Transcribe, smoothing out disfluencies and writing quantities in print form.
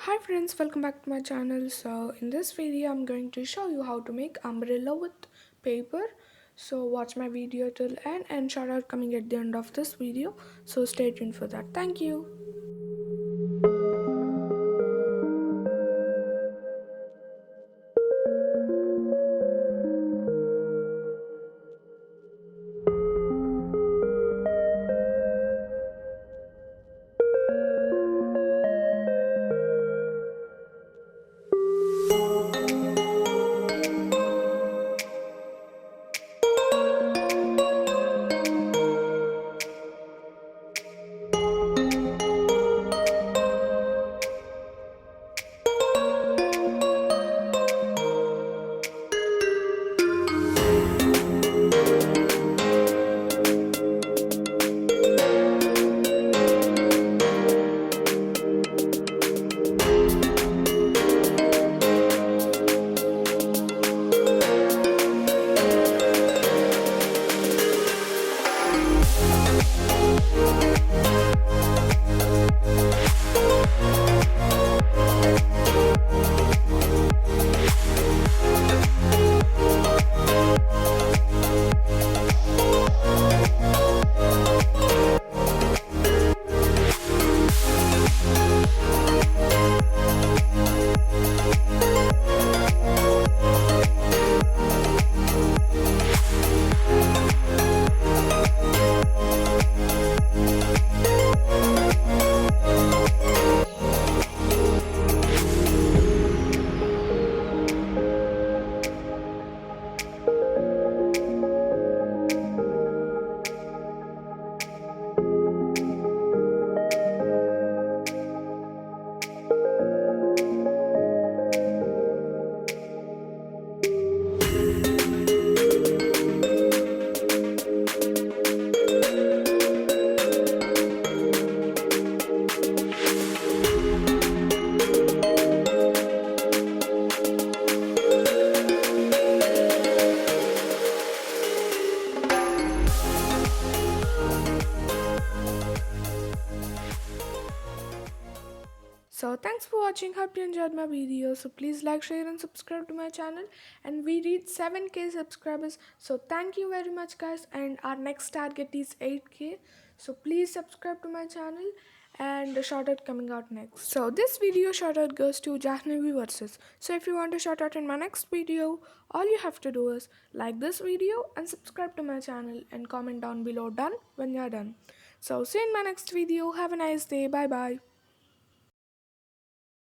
Hi friends, welcome back to my channel. So in this video I'm going to show you how to make umbrella with paper. So watch my video till end and shout out coming at the end of this video. So stay tuned for that. Thank you. So thanks for watching. Hope you enjoyed my video. So please like, share and subscribe to my channel. And we reached 7k subscribers. So thank you very much guys. And our next target is 8k. So please subscribe to my channel and the shout out coming out next. So this video shout out goes to Jahnavi versus. So if you want a shout out in my next video, all you have to do is like this video and subscribe to my channel and comment down below done when you're done. So see you in my next video. Have a nice day. Bye bye.